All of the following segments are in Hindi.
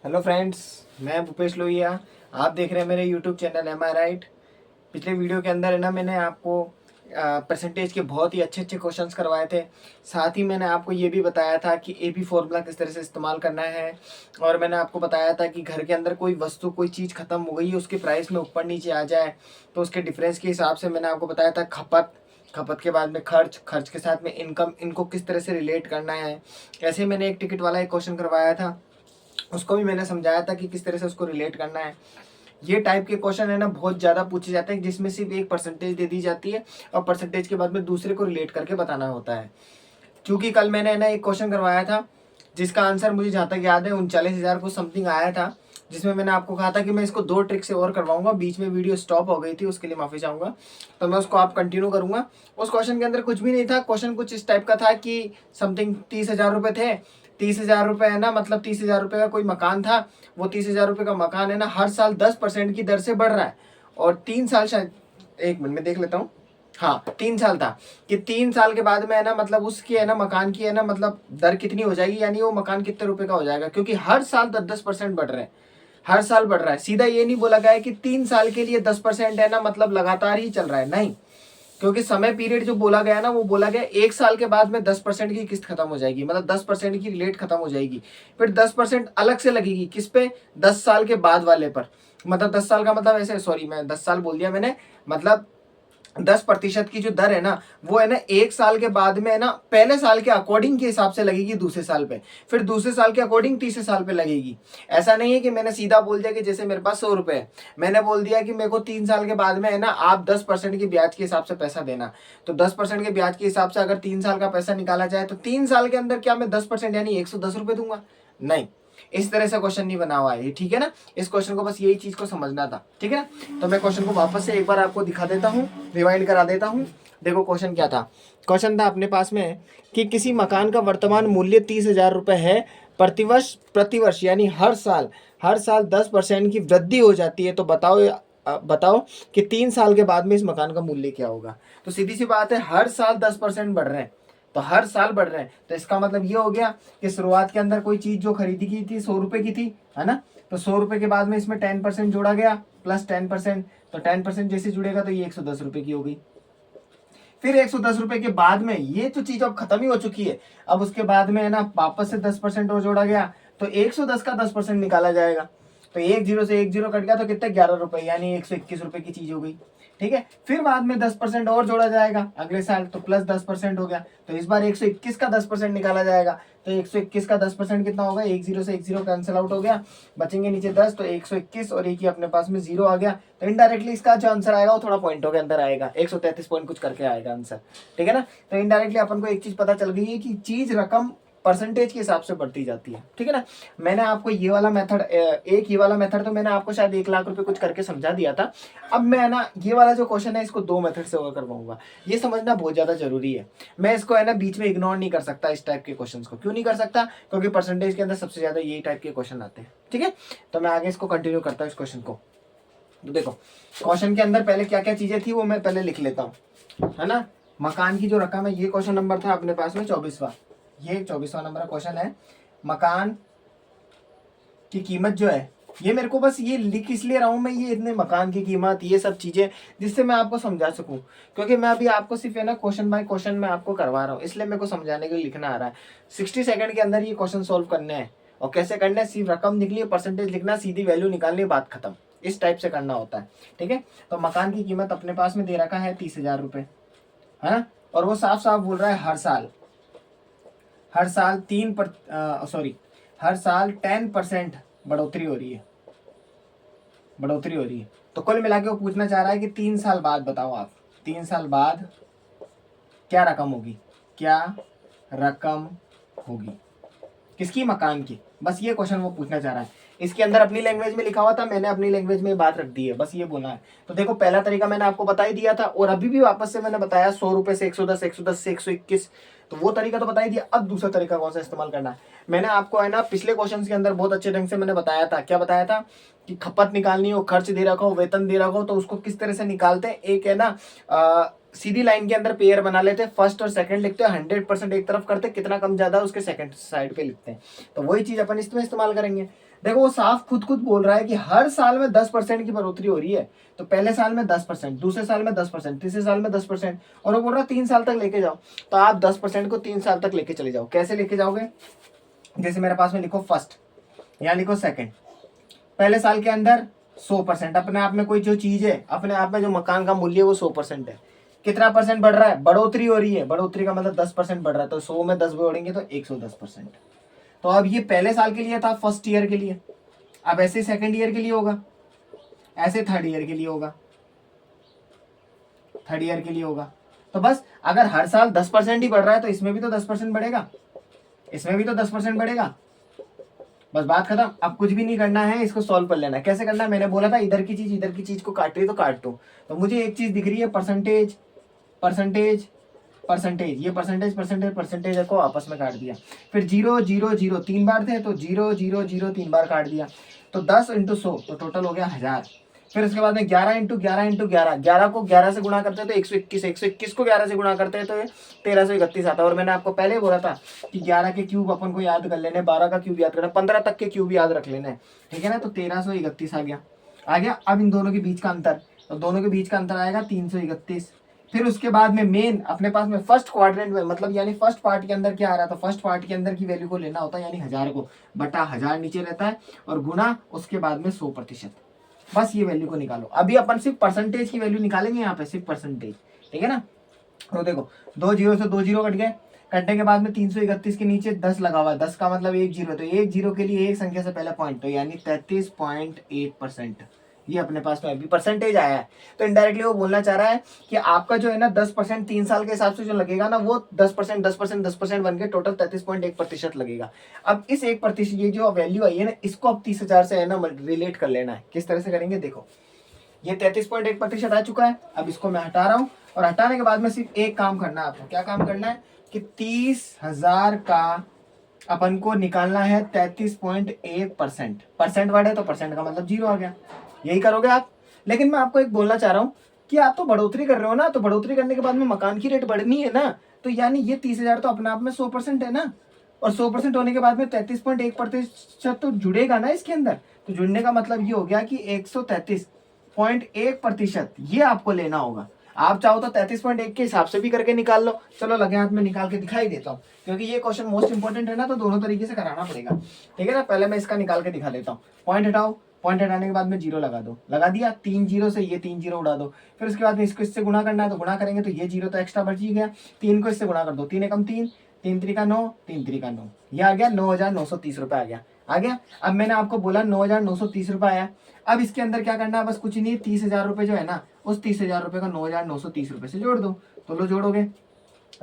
हेलो फ्रेंड्स, मैं भूपेश लोहिया। आप देख रहे हैं मेरे यूट्यूब चैनल एम आई राइट। पिछले वीडियो के अंदर है ना, मैंने आपको परसेंटेज के बहुत ही अच्छे अच्छे क्वेश्चंस करवाए थे। साथ ही मैंने आपको ये भी बताया था कि ए बी फॉर्मूला किस तरह से इस्तेमाल करना है। और मैंने आपको बताया था कि घर के अंदर कोई वस्तु, कोई चीज़ ख़त्म हो गई है, उसके प्राइस में ऊपर नीचे आ जाए तो उसके डिफरेंस के हिसाब से मैंने आपको बताया था खपत, खपत के बाद में खर्च, खर्च के साथ में इनकम, इनको किस तरह से रिलेट करना है। ऐसे मैंने एक टिकट वाला एक क्वेश्चन करवाया था, उसको भी मैंने समझाया था कि किस तरह से उसको रिलेट करना है। ये टाइप के क्वेश्चन है ना, बहुत ज़्यादा पूछे जाते हैं, जिसमें सिर्फ एक परसेंटेज दे दी जाती है और परसेंटेज के बाद में दूसरे को रिलेट करके बताना होता है। क्योंकि कल मैंने है ना एक क्वेश्चन करवाया था जिसका आंसर मुझे जहाँ तक याद है 39,000 को समथिंग आया था, जिसमें मैंने आपको कहा था कि मैं इसको 2 ट्रिक से और करवाऊंगा। बीच में वीडियो स्टॉप हो गई थी, उसके लिए माफ़ी चाहूँगा। तो मैं उसको आप कंटिन्यू करूँगा। उस क्वेश्चन के अंदर कुछ भी नहीं था। क्वेश्चन कुछ इस टाइप का था कि समथिंग 30,000 रुपये थे। 30,000 रुपये है ना, मतलब 30,000 रुपये का कोई मकान था। वो 30,000 रुपये का मकान है ना, हर साल 10% की दर से बढ़ रहा है। और 3 साल, शायद 1 मिनट में देख लेता हूँ, हाँ 3 साल था कि 3 साल के बाद में है ना, मतलब उसकी है ना मकान की है ना, मतलब दर कितनी हो जाएगी, यानी वो मकान कितने रुपए का हो जाएगा। क्योंकि हर साल 10-10% बढ़ रहे हैं, हर साल बढ़ रहा है। सीधा ये नहीं बोला गया है कि 3 साल के लिए 10% है ना, मतलब लगातार ही चल रहा है, नहीं। क्योंकि समय पीरियड जो बोला गया ना, वो बोला गया 1 साल के बाद में 10% की किस्त खत्म हो जाएगी, मतलब 10% की रेट खत्म हो जाएगी। फिर 10% अलग से लगेगी, किस पे? 10 साल के बाद वाले पर। मतलब 10 साल का मतलब ऐसे, सॉरी मैं 10 साल बोल दिया मैंने, मतलब 10% की जो दर है ना, वो है ना 1 साल के बाद में है ना, पहले साल के अकॉर्डिंग के हिसाब से लगेगी दूसरे साल पे, फिर दूसरे साल के अकॉर्डिंग तीसरे साल पे लगेगी। ऐसा नहीं है कि मैंने सीधा बोल दिया कि जैसे मेरे पास 100 रुपए है, मैंने बोल दिया कि मेरे को 3 साल के बाद में है ना, आप 10% की ब्याज के हिसाब से पैसा देना। तो 10% के ब्याज के हिसाब से अगर 3 साल का पैसा निकाला जाए तो 3 साल के अंदर क्या मैं 10% यानी 110 रुपये दूंगा? नहीं, इस तरह से क्वेश्चन नहीं बना हुआ है, ठीक है ना। इस क्वेश्चन को बस यही चीज को समझना था, ठीक है ना। तो मैं क्वेश्चन को वापस से एक बार आपको दिखा देता हूँ, रिवाइंड करा देता हूँ। देखो क्वेश्चन क्या था। क्वेश्चन था अपने पास में कि किसी मकान का वर्तमान मूल्य 30,000 रुपये है, प्रतिवर्ष प्रतिवर्ष यानी हर साल 10% की वृद्धि हो जाती है। तो बताओ कि 3 साल के बाद में इस मकान का मूल्य क्या होगा। तो सीधी सी बात है, हर साल 10% बढ़ रहे हैं, तो हर साल बढ़ रहे हैं, तो इसका मतलब ये हो गया कि शुरुआत के अंदर कोई चीज जो खरीदी की थी 100 रुपए की थी, है ना। तो 100 रुपए के बाद में इसमें 10% जोड़ा गया, प्लस 10%। तो 10% जैसे जुड़ेगा तो ये 110 रुपए की हो गई। फिर 110 रुपए के बाद में ये तो चीज अब खत्म ही हो चुकी है। अब उसके बाद में है ना, वापस से 10% और जोड़ा गया, तो 110 का 10% निकाला जाएगा। तो एक जीरो से एक जीरो कट गया, तो कितने? 11 रुपए, यानी 121 रुपए की चीज हो गई, ठीक है। फिर बाद में 10% और जोड़ा जाएगा अगले साल, तो प्लस 10% हो गया। तो इस बार 121 का 10% निकाला जाएगा। तो 121 का 10% कितना होगा? एक जीरो से एक जीरो कैंसिल आउट हो गया, बचेंगे नीचे 10, तो 121 और एक ही अपने पास में जीरो आ गया। तो इनडायरेक्टली इसका जो आंसर आएगा वो थोड़ा पॉइंटों के अंदर आएगा, 133 पॉइंट कुछ करके आएगा आंसर, ठीक है ना। तो इनडायरेक्टली अपन को एक चीज पता चल गई है कि चीज, रकम परसेंटेज के हिसाब से बढ़ती जाती है, ठीक है ना। मैंने आपको ये वाला मेथड, एक ये वाला मेथड तो मैंने आपको शायद 1 लाख रुपए कुछ करके समझा दिया था। अब मैं ना ये वाला जो क्वेश्चन है इसको 2 मेथड से और करवाऊंगा। ये समझना बहुत ज्यादा जरूरी है। मैं इसको है ना बीच में इग्नोर नहीं कर सकता। इस टाइप के क्वेश्चन को क्यों नहीं कर सकता? क्योंकि परसेंटेज के अंदर सबसे ज्यादा यही टाइप के क्वेश्चन आते हैं, ठीक है। तो मैं आगे इसको कंटिन्यू करता हूँ इस क्वेश्चन को। तो देखो क्वेश्चन के अंदर पहले क्या क्या चीजें थी वो मैं पहले लिख लेता हूँ, है ना। मकान की जो रकम है, ये क्वेश्चन नंबर था अपने पास में 24वां, ये 24वां नंबर का क्वेश्चन है। मकान की कीमत जो है, ये मेरे को बस ये लिख इसलिए रहा हूँ मैं, ये इतने मकान की कीमत, ये सब चीजें, जिससे मैं आपको समझा सकूं। क्योंकि मैं अभी आपको सिर्फ है ना क्वेश्चन बाय क्वेश्चन मैं आपको करवा रहा हूँ, इसलिए मेरे को समझाने के लिए लिखना आ रहा है। 60 सेकंड के अंदर ये क्वेश्चन सोल्व करने हैं। और कैसे करना है? सिर्फ रकम निकली, परसेंटेज लिखना, सीधी वैल्यू निकालनी, बात खत्म। इस टाइप से करना होता है, ठीक है। तो मकान की कीमत अपने पास में दे रखा है 30,000 रुपये, है ना। और वो साफ साफ बोल रहा है हर साल 10% बढ़ोतरी हो रही है, बढ़ोतरी हो रही है। तो कुल मिला के वो पूछना चाह रहा है कि 3 साल बाद बताओ आप, 3 साल बाद क्या रकम होगी, क्या रकम होगी किसकी? मकान की। बस ये क्वेश्चन वो पूछना चाह रहा है। इसके अंदर अपनी लैंग्वेज में लिखा हुआ था, मैंने अपनी लैंग्वेज में बात रख दी है, बस ये बोला है। तो देखो पहला तरीका मैंने आपको बता ही दिया था, और अभी भी वापस से मैंने बताया 100 रुपए से 110, 110 से 121, तो वो तरीका तो बता ही दिया। अब दूसरा तरीका कौन सा इस्तेमाल करना है, मैंने आपको है ना पिछले क्वेश्चन के अंदर बहुत अच्छे ढंग से मैंने बताया था। क्या बताया था? कि खपत निकालनी हो, खर्च दे रखा हो, वेतन दे रखा हो, तो उसको किस तरह से निकालते हैं। एक है ना सीधी लाइन के अंदर पेयर बना लेते, फर्स्ट और सेकंड लिखते हैं, 100% एक तरफ करते, कितना कम ज्यादा उसके सेकंड साइड पे लिखते हैं। तो वही चीज अपन इसमें इस्तेमाल करेंगे। देखो वो साफ खुद बोल रहा है कि हर साल में 10% की बढ़ोतरी हो रही है। तो पहले साल में 10%, दूसरे साल में 10%, तीसरे साल में 10%, और वो बोल रहा है 3 साल तक लेके जाओ। तो आप 10% को 3 साल तक लेके चले जाओ। कैसे लेके जाओगे? जैसे मेरे पास में लिखो फर्स्ट, यहाँ लिखो सेकंड। पहले साल के अंदर 100%, अपने आप में कोई जो चीज है, अपने आप में जो मकान का मूल्य है वो 100% है। कितना परसेंट बढ़ रहा है? बढ़ोतरी हो रही है। बढ़ोतरी का मतलब 10% बढ़ रहा है। तो 100 में 10 जोड़ेंगे तो 110%। तो अब ये पहले साल के लिए था, फर्स्ट ईयर के लिए। अब ऐसे सेकंड ईयर के लिए होगा, ऐसे थर्ड ईयर के लिए होगा, थर्ड ईयर के लिए होगा। तो बस अगर हर साल 10% ही बढ़ रहा है तो इसमें भी तो 10% बढ़ेगा, इसमें भी तो 10% बढ़ेगा। बस बात खत्म। अब कुछ भी नहीं करना है, इसको सॉल्व कर लेना है। कैसे करना है? मैंने बोला था इधर की चीज को काट रही है तो काट दो। तो मुझे एक चीज दिख रही है, परसेंटेज परसेंटेज परसेंटेज, ये परसेंटेज परसेंटेज परसेंटेज को आपस में काट दिया। फिर 0 0 0 3 बार थे तो 0 0 0 3 बार काट दिया। तो 10 × 100 तो टोटल हो गया 1000। फिर उसके बाद में 11 × 11 × 11, 11 को 11 से गुणा करते हैं तो 121, 121 को 11 से गुणा करते हैं तो 1331 आता है। और मैंने आपको पहले बोला था कि 11 के क्यूब अपन को याद कर लेने, 12 का क्यूब याद करना, 15 तक के क्यूब याद रख लेना है, ठीक है ना। तो 1331 आ गया। अब इन दोनों के बीच का अंतर, तो दोनों के बीच का अंतर आएगा 331। फिर उसके बाद में मेन अपने पास में फर्स्ट क्वाड्रेंट में, मतलब यानी फर्स्ट पार्ट के अंदर क्या आ रहा था, फर्स्ट पार्ट के अंदर की वैल्यू को लेना होता है, यानी 1000 को बटा 1000 नीचे रहता है और गुना उसके बाद में 100%। बस ये वैल्यू को निकालो। अभी अपन सिर्फ परसेंटेज की वैल्यू निकालेंगे यहाँ पे, सिर्फ परसेंटेज, ठीक है ना। तो देखो 2 जीरो से 2 जीरो कट गए, कटने के बाद में 331 के नीचे 10 लगा हुआ है, 10 का मतलब 1 जीरो, तो 1 जीरो के लिए एक संख्या से पहला पॉइंट, तो यानी 33.1%। ये अपने पास में अभी परसेंटेज आया है। तो इनडायरेक्टली वो बोलना चाह रहा है कि आपका जो है ना 10% 3 साल के हिसाब से जो लगेगा ना, वो 10% 10% 10% बन के टोटल 33.1% लगेगा। अब इस 1%, ये जो वैल्यू आई है ना, इसको अब 30,000 से है ना रिलेट कर लेना है। किस तरह से करेंगे? देखो ये 33.1% आ चुका है। अब इसको मैं हटा रहा हूँ, और हटाने के बाद में सिर्फ एक काम करना है आपको। क्या काम करना है? कि 30,000 का अपन को निकालना है 33.1%। परसेंट वर्ड है तो परसेंट का मतलब 0 आ गया। यही करोगे आप। लेकिन मैं आपको एक बोलना चाह रहा हूँ कि आप तो बढ़ोतरी कर रहे हो ना, तो बढ़ोतरी करने के बाद में मकान की रेट बढ़नी है ना, तो यानी ये 30,000 तो अपने आप में 100% है ना, और 100% होने के बाद में 33.1% तो जुड़ेगा ना इसके अंदर। तो जुड़ने का मतलब ये हो गया कि 133.1% ये आपको लेना होगा। आप चाहो तो 33.1 के हिसाब से भी करके निकाल लो। चलो लगे हाथ में निकाल के दिखाई देता हूँ, क्योंकि ये क्वेश्चन मोस्ट इंपोर्टेंट है ना, तो दोनों तरीके से कराना पड़ेगा, ठीक है ना। पहले मैं इसका निकाल के दिखा देता हूँ। पॉइंट हटाओ, पॉइंट हटाने के बाद में 0 लगा दो, लगा दिया। 3 जीरो से ये 3 जीरो उड़ा दो। फिर उसके बाद में इसको इससे गुणा करना है, तो गुणा करेंगे तो ये 0 तो एक्स्ट्रा बच ही गया। 3 को इससे गुणा कर दो, 3 एकम 3, 3 त्रिका 9, 3 त्रिका 9, ये आ गया 9,930 रुपये आ गया। अब मैंने आपको बोला 9,930 रुपये आया। अब इसके अंदर क्या करना है? बस कुछ नहीं, 30,000 रुपये जो है ना, उस 30,000 रुपये का 9,930 रुपये से जोड़ दो। तो लो जोड़ोगे,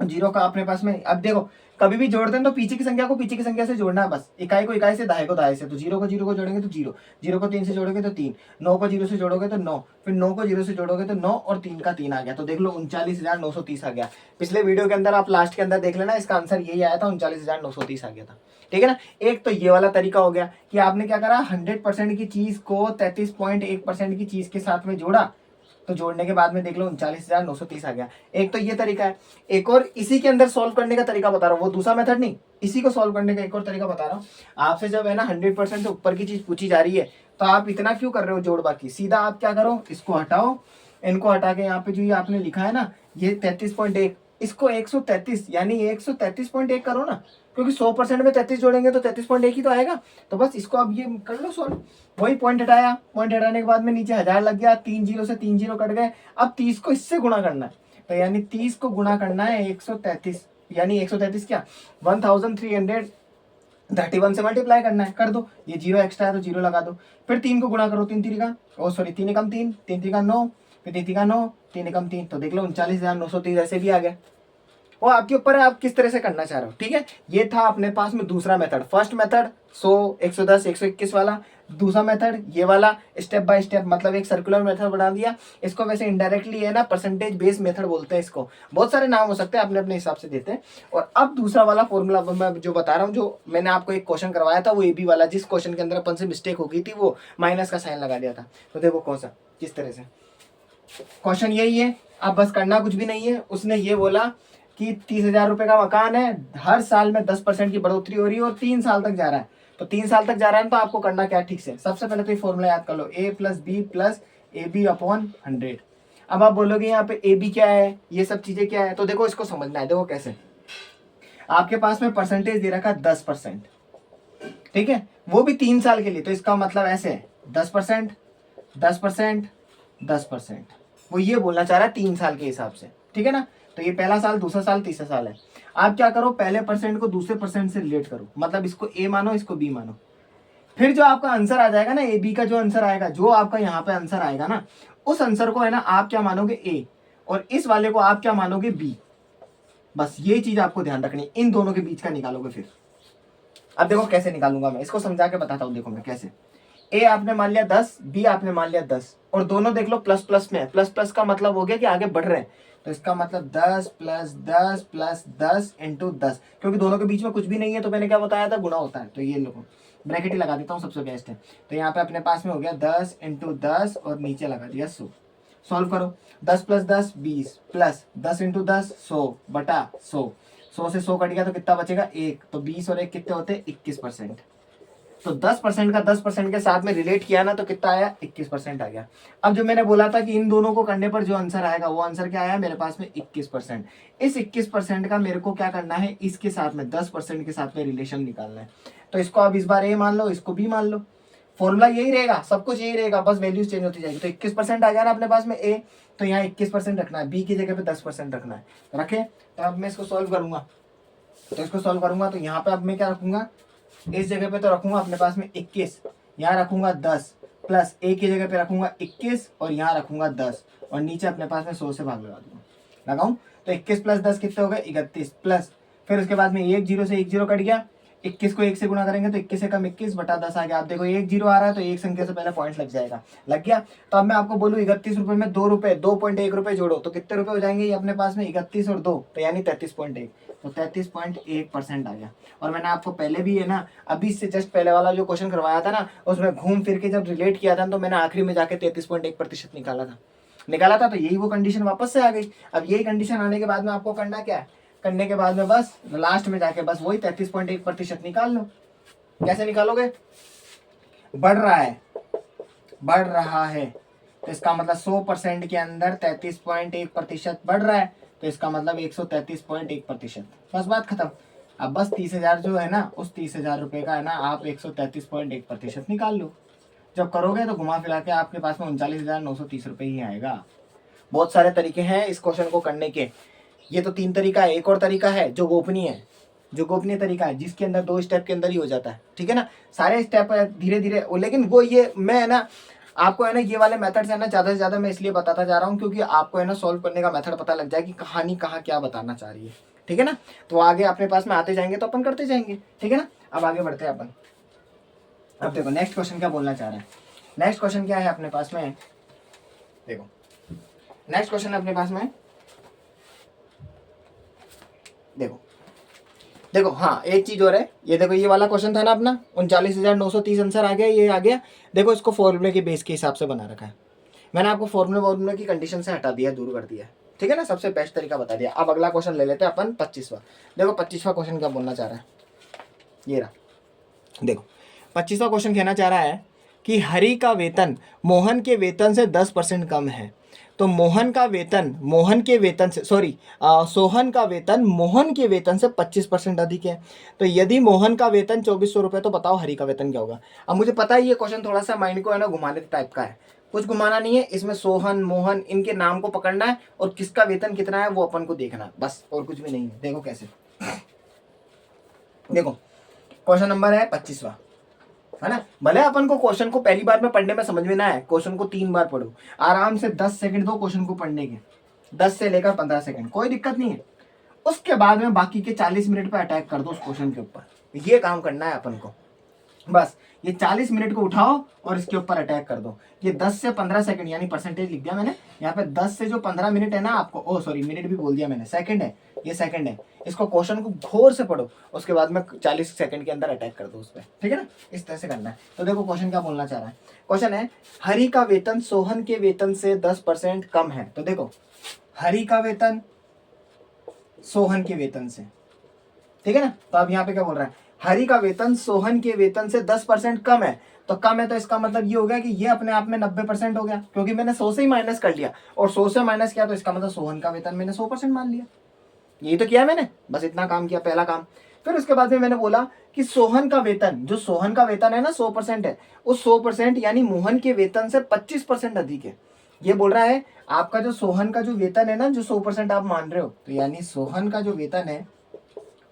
जीरो का अपने पास में। अब देखो कभी भी जोड़ते हैं तो पीछे की संख्या को पीछे की संख्या से जोड़ना है, बस इकाई को इकाई से, दाएं को दाएं से। तो 0 को जोड़ेंगे तो 0, 0 को 3 से जोड़ोगे तो 3, 9 को 0 से जोड़ोगे तो 9, फिर 9 को 0 से जोड़ोगे तो 9, और 3 का 3 आ गया। तो देख लो 39,930 आ गया। पिछले वीडियो के अंदर आप लास्ट के अंदर देख लेना, इसका आंसर यही आया था, 39,930 आ गया था, ठीक है ना। एक तो ये वाला तरीका हो गया कि आपने क्या करा, 100% की चीज को 33.1% की चीज के साथ में जोड़ा, तो जोड़ने के बाद में देख लो 39,930 आ गया। एक तो ये तरीका है। एक और इसी के अंदर सॉल्व करने का तरीका बता रहा हूँ, वो दूसरा मेथड नहीं, इसी को सॉल्व करने का एक और तरीका बता रहा हूँ आपसे। जब है ना 100% से ऊपर की चीज पूछी जा रही है, तो आप इतना क्यों कर रहे हो जोड़ बाकी? सीधा आप क्या करो, इसको हटाओ, इनको हटा के यहाँ पे जो ये आपने लिखा है ना, ये 33.1, इसको 133 यानी 133.1 करो ना, क्योंकि 100% में 33 जोड़ेंगे तो 33.1 ही तो आएगा। तो बस इसको अब ये कर लो सॉल्व। वही पॉइंट हटाया, पॉइंट हटाने के बाद में नीचे 1000 लग गया, 3 जीरो से 3 जीरो कट गए। अब 30 को इससे गुणा करना है, तो यानी 30 को गुणा करना है 133, यानी 133 क्या, 1331 से मल्टीप्लाई करना है, कर दो। ये 0 एक्स्ट्रा है तो 0 लगा दो। फिर 3 को गुणा करो, 3 त्रिका, ओ सॉरी 3 एकम 3, 3 त्रिका 9, फिर 3 त्रिका 9, 3 एकम 3, तो देख लो 39,930 ऐसे भी आ गया। वो आपके ऊपर है, आप किस तरह से करना चाह रहे हो, ठीक है। ये था अपने पास में दूसरा मेथड। फर्स्ट मेथड 100, 110, 121 वाला। दूसरा मेथड ये वाला, स्टेप बाय स्टेप, मतलब एक सर्कुलर मेथड बना दिया। इसको वैसे इनडायरेक्टली है ना परसेंटेज बेस मेथड बोलते हैं इसको, बहुत सारे नाम हो सकते हैं, अपने अपने हिसाब से देते हैं। और अब दूसरा वाला फॉर्मूला मैं जो बता रहा हूँ, जो मैंने आपको एक क्वेश्चन करवाया था, वो AB वाला, जिस क्वेश्चन के अंदर अपन से मिस्टेक हो गई थी, वो माइनस का साइन लगा दिया था। तो देखो कौन सा, किस तरह से क्वेश्चन यही है, अब बस करना कुछ भी नहीं है। उसने ये बोला कि 30,000 रुपए का मकान है, हर साल में 10% की बढ़ोतरी हो रही है और 3 साल तक जा रहा है। तो 3 साल तक जा रहा है तो आपको करना क्या है, ठीक से सबसे पहले तो ये फॉर्मूला याद कर लो, A+B+AB/100। अब आप बोलोगे यहाँ पे AB क्या है, ये सब चीजें क्या है, तो देखो इसको समझना है। देखो कैसे, आपके पास में परसेंटेज दे रखा 10%, ठीक है, वो भी 3 साल के लिए। तो इसका मतलब ऐसे है 10%, 10%, 10%। वो ये बोलना चाह रहा है 3 साल के हिसाब से, ठीक है ना। तो ये पहला साल, दूसरा साल, तीसरा साल है। आप क्या करो, पहले परसेंट को दूसरे परसेंट से रिलेट करो, मतलब इसको A मानो, इसको B मानो। फिर जो आपका आंसर आ जाएगा ना, AB का जो आंसर आएगा, जो आपका यहाँ पे आंसर आएगा ना, उस आंसर को है ना आप क्या मानोगे A, और इस वाले को आप क्या मानोगे B। बस ये चीज आपको ध्यान रखनी, इन दोनों के बीच का निकालोगे फिर। अब देखो कैसे निकालूंगा मैं, इसको समझा के बताता हूँ। देखो मैं कैसे, A आपने मान लिया 10, B आपने मान लिया 10, और दोनों देख लो प्लस प्लस में है। प्लस प्लस का मतलब हो गया कि आगे बढ़ रहे हैं। तो इसका मतलब 10 + 10 + 10 × 10, क्योंकि दोनों के बीच में कुछ भी नहीं है तो मैंने क्या बताया था, गुणा होता है। तो ये लोगो ब्रैकेट ही लगा देता हूँ, सबसे बेस्ट है। तो यहाँ पे अपने पास में हो गया 10 × 10 और नीचे लगा दिया 100। सॉल्व करो, 10 + 10 20 प्लस 10 × 10 100/100। 100 से 100 कट गया तो कितना बचेगा, 1। तो 20 और 1 कितने होते हैं, 21%। तो 10% का 10% के साथ में रिलेट किया ना, तो कितना आया, 21% आ गया। अब जो मैंने बोला था कि इन दोनों को करने पर जो आंसर आएगा, वो आंसर क्या आया मेरे पास में, 21%। इस 21% का मेरे को क्या करना है, इसके साथ में 10% के साथ में रिलेशन निकालना है। तो इसको अब इस बार A मान लो, इसको B मान लो। फॉर्मूला यही रहेगा, सब कुछ यही रहेगा, बस वैल्यूज चेंज होती जाएगी। तो 21% आ गया ना अपने पास में A, तो यहाँ 21% रखना है, B की जगह पे 10% रखना है। रखे, तो अब मैं इसको सॉल्व करूंगा। तो इसको सॉल्व करूंगा तो यहाँ पे अब मैं क्या रखूंगा, इस जगह पे तो रखूंगा अपने पास में 21, यहाँ रखूंगा 10, प्लस A की जगह पे रखूंगा 21 और यहाँ रखूंगा 10, और नीचे अपने पास में 100 से भाग लगा दूंगा। लगाऊं तो 21 + 10 कितने हो गए, 31, प्लस फिर उसके बाद में 1 0 से 1 0 कट गया। 21 को 1 से गुणा करेंगे तो 21 से कम 21/10 आ गया। आप देखो 1 0 आ रहा है तो एक संख्या से पहले पॉइंट लग जाएगा, लग गया। तो अब मैं आपको बोलूँ 31 रुपए में 2 रुपए, 2.1 रुपए जोड़ो तो कितने रुपए हो जाएंगे, ये अपने पास में 31 और 2 तो यानी 33.1। तो 33.1% आ गया। और मैंने आपको पहले भी है ना, अभी इससे जस्ट पहले वाला जो क्वेश्चन करवाया था ना, उसमें घूम फिर के जब रिलेट किया था तो मैंने आखिरी में जाके 33.1% निकाला था। तो यही वो कंडीशन वापस से आ गई। अब यही कंडीशन आने के बाद में आपको करना क्या है, करने के बाद में बस लास्ट में जाके बस वही 33.1% निकाल लो। कैसे निकालोगे, बढ़ रहा है तो इसका मतलब 100% के अंदर 33.1% बढ़ रहा है, तो इसका मतलब 133.1%। बस बात खत्म। अब बस 30,000 जो है ना, उस 30,000 रुपए का है ना आप 133.1% निकाल लो। जब करोगे तो घुमा फिरा के आपके पास में 39,930 रुपए ही आएगा। बहुत सारे तरीके हैं इस क्वेश्चन को करने के, ये तो 3 तरीका है। एक और तरीका है जो गोपनीय है, जो गोपनीय तरीका है, जिसके अंदर 2 स्टेप के अंदर ही हो जाता है, ठीक है ना। सारे स्टेप धीरे धीरे, लेकिन वो ये मैं है ना आपको है ना ये वाले मेथड है ना ज़्यादा से ज़्यादा मैं इसलिए बताता जा रहा हूँ क्योंकि आपको है ना सॉल्व करने का मेथड पता लग जाए कि कहानी कहाँ क्या बताना चाह रही है, ठीक है ना। तो आगे अपने पास में आते जाएंगे तो अपन करते जाएंगे, ठीक है ना। अब आगे बढ़ते हैं अपन। अब देखो नेक्स्ट क्वेश्चन क्या बोलना चाह रहा है। नेक्स्ट क्वेश्चन क्या है अपने पास में, देखो नेक्स्ट क्वेश्चन अपने पास में, देखो हाँ एक चीज और है। ये देखो ये वाला क्वेश्चन था ना अपना 39,930 आंसर आ गया, ये आ गया। देखो इसको फॉर्मूले के बेस के हिसाब से बना रखा है मैंने, आपको फॉर्मूले की कंडीशन से हटा दिया, दूर कर दिया, ठीक है ना। सबसे बेस्ट तरीका बता दिया। अब अगला क्वेश्चन ले लेते हैं अपन 25वां। देखो 25वां क्वेश्चन क्या बोलना चाह रहा है, ये रहा। देखो 25वां क्वेश्चन कहना चाह रहा है कि हरि का वेतन मोहन के वेतन से 10% कम है। तो सोहन का वेतन मोहन के वेतन से 25% अधिक है। तो यदि मोहन का वेतन 2400 रुपये, तो बताओ हरि का वेतन क्या होगा। अब मुझे पता है ये क्वेश्चन थोड़ा सा माइंड को है ना घुमाने टाइप का है, कुछ घुमाना नहीं है इसमें। सोहन मोहन इनके नाम को पकड़ना है और किसका वेतन कितना है वो अपन को देखना है, बस और कुछ भी नहीं है। देखो कैसे, देखो क्वेश्चन नंबर है 25वां, है ना। भले अपन को क्वेश्चन को पहली बार में पढ़ने में समझ में ना है, क्वेश्चन को 3 बार पढ़ो आराम से, 10 सेकंड दो क्वेश्चन को पढ़ने के, 10 से लेकर 15 सेकंड, कोई दिक्कत नहीं है। उसके बाद में बाकी के 40 मिनट पे अटैक कर दो उस क्वेश्चन के ऊपर। ये काम करना है अपन को, बस ये 40 मिनट को उठाओ और इसके ऊपर अटैक कर दो। ये 10 से 15 सेकंड यानी परसेंटेज लिख दिया मैंने यहाँ पे, 10 से जो 15 मिनट है ना आपको, ओ सॉरी मिनट भी बोल दिया मैंने, सेकंड है, ये सेकंड है। इसको क्वेश्चन को घोर से पढ़ो, उसके बाद में 40 सेकंड के अंदर अटैक कर दो उस पर, ठीक है ना। इस तरह से करना है। तो देखो क्वेश्चन क्या बोलना चाह रहा है। क्वेश्चन है हरि का वेतन सोहन के वेतन से 10% कम है। तो देखो हरि का वेतन सोहन के वेतन से, ठीक है ना। तो अब यहाँ पे क्या बोल रहा है, हरि का वेतन सोहन के वेतन से 10% कम है। तो कम है तो इसका मतलब ये हो गया कि ये अपने आप में 90% हो गया, क्योंकि मैंने 100 से ही माइनस कर लिया और 100 से माइनस किया तो इसका मतलब सोहन का वेतन मैंने 100% मान लिया। यही तो किया मैंने, बस इतना काम किया, पहला काम। फिर उसके बाद में मैंने बोला कि सोहन का वेतन, जो सोहन का वेतन है ना 100% है, उस 100% यानी मोहन के वेतन से 25% अधिक है। ये बोल रहा है आपका जो सोहन का जो वेतन है ना, जो 100% आप मान रहे हो, तो यानी सोहन का जो वेतन है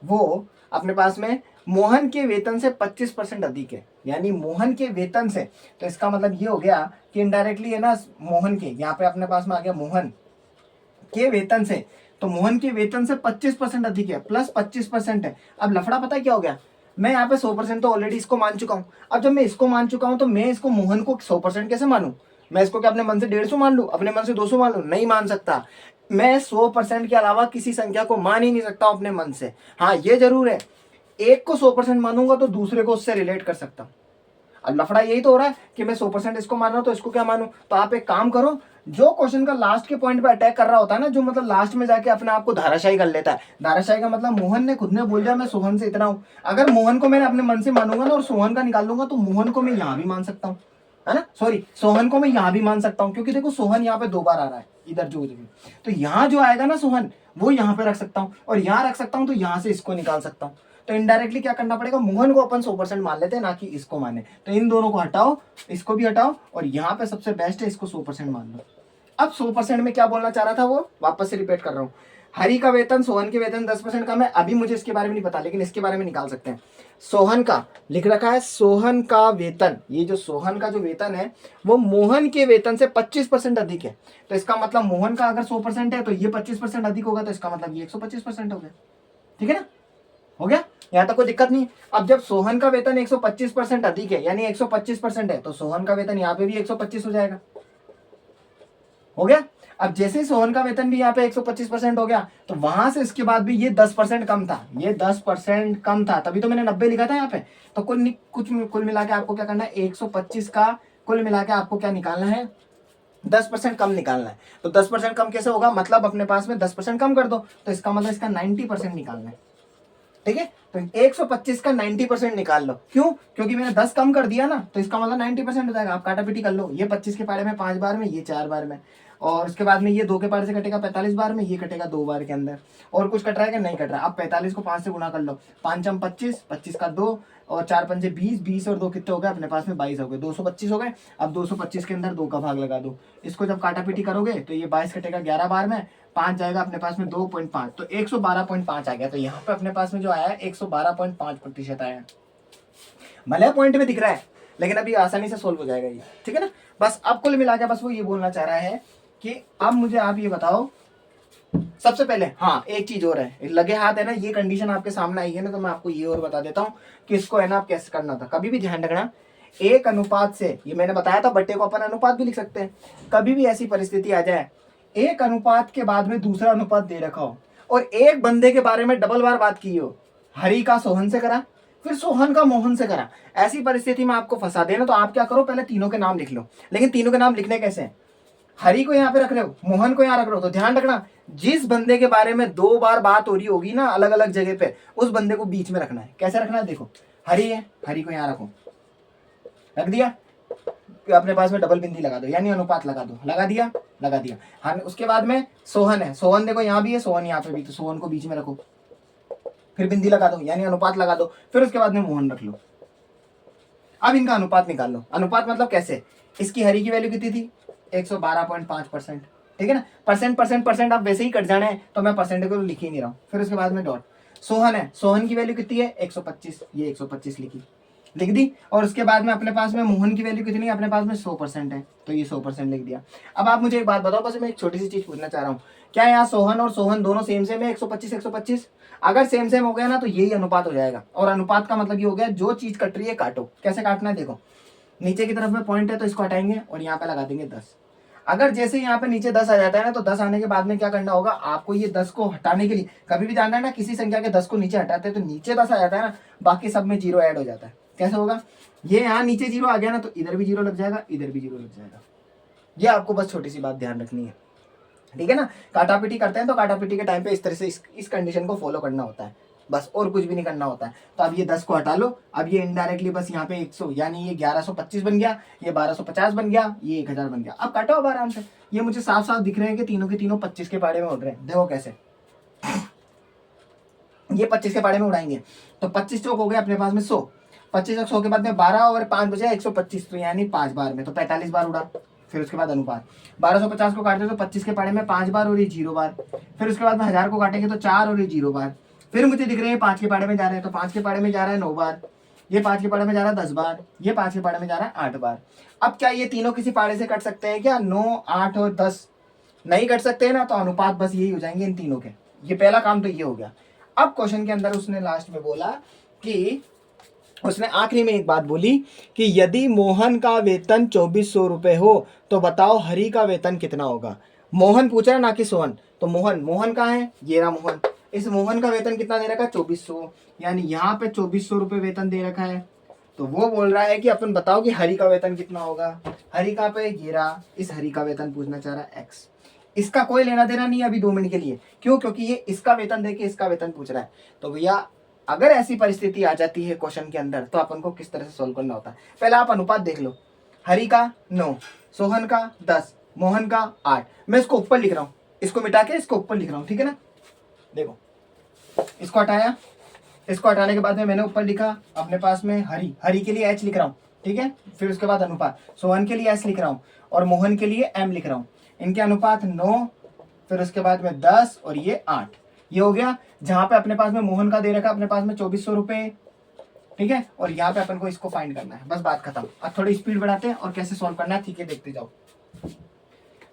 वो अपने पास में मोहन के वेतन से 25% अधिक है, यानी मोहन के वेतन से। तो इसका मतलब ये हो गया कि इनडायरेक्टली है ना, मोहन के, यहाँ पे अपने पास में आ गया मोहन के वेतन से, तो मोहन के वेतन से 25% अधिक है, प्लस 25% है। अब लफड़ा पता है क्या हो गया, मैं यहाँ पे 100% तो ऑलरेडी इसको मान चुका हूँ। अब जब मैं इसको मान चुका हूँ तो मैं इसको मोहन को 100% कैसे मानूं? मैं इसको क्या अपने मन से 150 मान लूं, अपने मन से 200 मान लूं? नहीं मान सकता। मैं 100% के अलावा किसी संख्या को मान ही नहीं सकता हूं अपने मन से। हाँ ये जरूर है, एक को 100% मानूंगा तो दूसरे को उससे रिलेट कर सकता हूं। अब लफड़ा यही तो हो रहा है कि मैं 100% इसको मान रहा हूं तो इसको क्या मानूं? तो आप एक काम करो, जो क्वेश्चन का लास्ट के पॉइंट पे अटैक कर रहा होता है ना, जो मतलब लास्ट में जाके अपने आप को धाराशाही कर लेता है। धाराशाही का मतलब मोहन ने खुद ने बोल दिया मैं सोहन से इतना हूं। अगर मोहन को मैंने अपने मन से मानूंगा ना और सोहन का निकाल लूंगा तो मोहन को मैं यहां भी मान सकता हूं, है ना, सॉरी सोहन को मैं यहां भी मान सकता हूं, क्योंकि देखो सोहन यहाँ पे 2 बार आ रहा है इधर जो, तो यहाँ जो आएगा ना सोहन, वो यहाँ पे रख सकता हूँ और यहाँ रख सकता हूँ, तो यहाँ से इसको निकाल सकता हूँ। तो इनडायरेक्टली क्या करना पड़ेगा, मोहन को अपन 100% मान लेते हैं, ना कि इसको माने। तो इन दोनों को हटाओ, इसको भी हटाओ और यहाँ पे सबसे बेस्ट है इसको 100% मान लो। अब 100% में क्या बोलना चाह रहा था वो वापस से रिपीट कर रहा हूँ। हरि का वेतन सोहन के वेतन 10% कम है। अभी मुझे इसके बारे में नहीं पता, लेकिन इसके बारे में निकाल सकते हैं। सोहन का लिख रखा है, सोहन का वेतन, ये जो सोहन का जो वेतन है वो मोहन के वेतन से 25% अधिक है। तो इसका मतलब मोहन का अगर 100% है तो ये 25% अधिक होगा, तो इसका मतलब ये 125% हो गया। ठीक है ना, हो गया, यहाँ तक कोई दिक्कत नहीं। अब जब सोहन का वेतन 125% अधिक है, यानी 125% है, तो सोहन का वेतन यहाँ पे भी 125 हो जाएगा। हो गया। अब जैसे सोहन का वेतन भी यहाँ पे 125% हो गया, तो वहां से इसके बाद भी ये 10% कम था, ये 10% कम था, तभी तो मैंने 90 लिखा था यहाँ पे। तो कुल मिला के आपको क्या करना है, 125 का कुल मिला के आपको क्या निकालना है, 10% कम निकालना है। तो 10% कम कैसे होगा, मतलब अपने पास में 10% कम कर दो, तो इसका मतलब इसका 90% निकालना है। ठीक है, तो 125 का 90% निकाल लो। क्यों? क्योंकि मैंने 10 कम कर दिया ना, तो इसका मतलब 90% हो जाएगा। आप काटा पीटी कर लो, ये 25 के पारे में 5 बार में, ये 4 बार में, और उसके बाद में ये 2 के पारे से कटेगा 45 बार में, ये कटेगा 2 बार के अंदर। और कुछ कट रहा है कि नहीं कट रहा? अब 45 को 5 से गुना कर लो, 5 हम 25, 25 का 2 और 4 पंजे 20, 20 और 2 कितने हो गए अपने पास में 22 हो गए, 225 हो गए। अब 225 के अंदर 2 का भाग लगा दो, इसको जब काटा पीटी करोगे तो ये 22 कटेगा 11 बार में, 5 जाएगा अपने पास में 2.5, तो 112.5 आ गया। तो यहाँ पे अपने पास में जो आया है 112.5% आया है। भले पॉइंट में दिख रहा है, लेकिन अभी आसानी से सोल्व हो जाएगा ये। ठीक है ना, बस अब कुल मिला के बस वो ये बोलना चाह रहा है कि अब मुझे आप ये बताओ, सबसे पहले हाँ एक चीज और है, लगे हाथ है ना, ये कंडीशन आपके सामने आई है ना, तो मैं आपको ये और बता देता हूँ कि इसको है ना आप कैसे करना था। कभी भी ध्यान रखना, 1 अनुपात से, ये मैंने बताया था बट्टे को अपन अनुपात भी लिख सकते हैं। कभी भी ऐसी परिस्थिति आ जाए 1 अनुपात के बाद में दूसरा अनुपात दे रखा हो और एक बंदे के बारे में डबल बार बात की हो, हरि का सोहन से करा, फिर सोहन का मोहन से करा, ऐसी परिस्थिति में आपको फंसा देना, तो आप क्या करो, पहले तीनों के नाम लिख लो। लेकिन तीनों के नाम लिखने कैसे हैं, हरि को यहाँ पे रख रहे हो, मोहन को यहाँ रख रहे हो, तो ध्यान रखना जिस बंदे के बारे में 2 बार बात हो रही होगी ना अलग अलग जगह पे, उस बंदे को बीच में रखना है। कैसे रखना है, देखो हरि है, हरि को यहाँ रखो, रख दिया, अपने पास में डबल बिंदी लगा दो, यानी अनुपात लगा दो, लगा दिया, लगा दिया। हाँ, उसके बाद में सोहन है, सोहन देखो यहाँ भी है, सोहन यहाँ पे भी, तो सोहन को बीच में रखो, फिर बिंदी लगा दो, यानी अनुपात लगा दो, फिर उसके बाद में मोहन रख लो। अब इनका अनुपात निकाल लो। अनुपात मतलब कैसे, इसकी हरि की वैल्यू कितनी थी, 112.5%। ठीक है ना, परसेंट आप वैसे ही कट जाने हैं, तो मैं परसेंट को लिख ही नहीं रहा हूँ। फिर उसके बाद में डॉट। सोहन है, सोहन की वैल्यू कितनी है, 125, ये 125 लिखी। लिख दी। और उसके बाद में अपने पास में मोहन की वैल्यू कितनी है, अपने पास में 100% है, तो ये 100% लिख दिया। अब आप मुझे एक बात बताओ, बस मैं एक छोटी सी चीज पूछना चाह रहा हूँ, क्या यहाँ सोहन और सोहन दोनों सेम सेम है 125 125? अगर सेम सेम हो गया ना तो यही अनुपात हो जाएगा। और अनुपात का मतलब ये हो गया जो चीज कट रही है काटो। कैसे काटना है देखो, नीचे की तरफ में पॉइंट है तो इसको हटाएंगे और यहाँ पे लगा देंगे 10। अगर जैसे यहाँ पे नीचे 10 आ जाता है ना, तो 10 आने के बाद में क्या करना होगा आपको, ये 10 को हटाने के लिए कभी भी जानना है ना, किसी संख्या के 10 को नीचे हटाते हैं तो नीचे 10 आ जाता है ना, बाकी सब में 0 ऐड हो जाता है। कैसे होगा, ये यहाँ नीचे 0 आ गया ना तो इधर भी 0 लग जाएगा, इधर भी 0 लग जाएगा। ये आपको बस छोटी सी बात ध्यान रखनी है, ठीक है ना। काटापीटी करते हैं तो काटापीटी के टाइम पे इस तरह से इस कंडीशन को फॉलो करना होता है, बस और कुछ भी नहीं करना होता है। तो अब ये 10 को हटा लो, अब ये इनडायरेक्टली बस यहाँ पे 100 यानी ये 1125 बन गया, ये 1250 बन गया, ये 1000 बन गया। अब काटो अब आराम से, ये मुझे साफ साफ दिख रहे हैं कि तीनों के तीनों 25 के पाड़े में उड़ रहे हैं। देखो कैसे, ये 25 के पाड़े में उड़ाएंगे तो 25 चौक हो गया अपने पास में 100, 25 और 100 के बाद में 12 और 5 बचे 125, तो यानी 5 बार में तो 45 बार उड़ा। फिर उसके बाद अनुपात 1250 को काटते तो 25 के पाड़े में 5 बार और ये 0 बार। फिर उसके बाद में 1000 को काटेंगे तो 4 और ये 0 बार। फिर मुझे दिख रहे हैं 5 के पाड़े में जा रहे हैं, तो 5 के पाड़े में जा रहा है 9 बार, ये 5 के पाड़े में जा रहा है 10 बार, ये 5 के पाड़े में जा रहा है 8 बार। अब क्या ये तीनों किसी पाड़े से कट सकते हैं क्या? 9, 8 और 10 नहीं कट सकते हैं ना, तो अनुपात बस यही हो जाएंगे इन तीनों के। ये पहला काम तो ये हो गया। अब क्वेश्चन के अंदर उसने लास्ट में बोला कि उसने आखिरी में एक बात बोली कि यदि मोहन का वेतन 2400 रुपये हो तो बताओ हरि का वेतन कितना होगा। मोहन पूछ रहा है ना कि सोहन, तो मोहन कहाँ है, ये रहा मोहन। इस मोहन का वेतन कितना दे रखा है 2400, यानी यहाँ पे 2400 रुपये वेतन दे रखा है। तो वो बोल रहा है कि अपन बताओ कि हरि का वेतन कितना होगा। हरि कहाँ पे, ये रहा, इस हरि का वेतन पूछना चाह रहा है एक्स। इसका कोई लेना देना नहीं है अभी 2 मिनट के लिए, क्यों? क्योंकि ये इसका वेतन देके इसका वेतन पूछ रहा है। तो भैया अगर ऐसी परिस्थिति आ जाती है क्वेश्चन के अंदर तो अपन को किस तरह से सोल्व करना होता है। पहले आप अनुपात देख लो, हरि का 9, सोहन का 10, मोहन का 8। मैं इसको ऊपर लिख रहा हूँ, इसको मिटा के इसको ऊपर लिख रहा हूँ, ठीक है ना। देखो इसको हटाया, इसको हटाने के बाद में मैंने ऊपर लिखा अपने पास में हरि के लिए H लिख रहा हूँ, ठीक है। फिर उसके बाद अनुपात, सोहन के लिए S लिख रहा हूँ और मोहन के लिए M लिख रहा हूँ। इनके अनुपात 9, फिर उसके बाद में 10 और ये 8। ये हो गया। जहां पे अपने पास में मोहन का दे रखा अपने पास में 2400 रुपये, ठीक है। और यहाँ पे अपन को इसको फाइंड करना है, बस बात खत्म। अब थोड़ी स्पीड बढ़ाते हैं और कैसे सॉल्व करना है, ठीक है, देखते जाओ।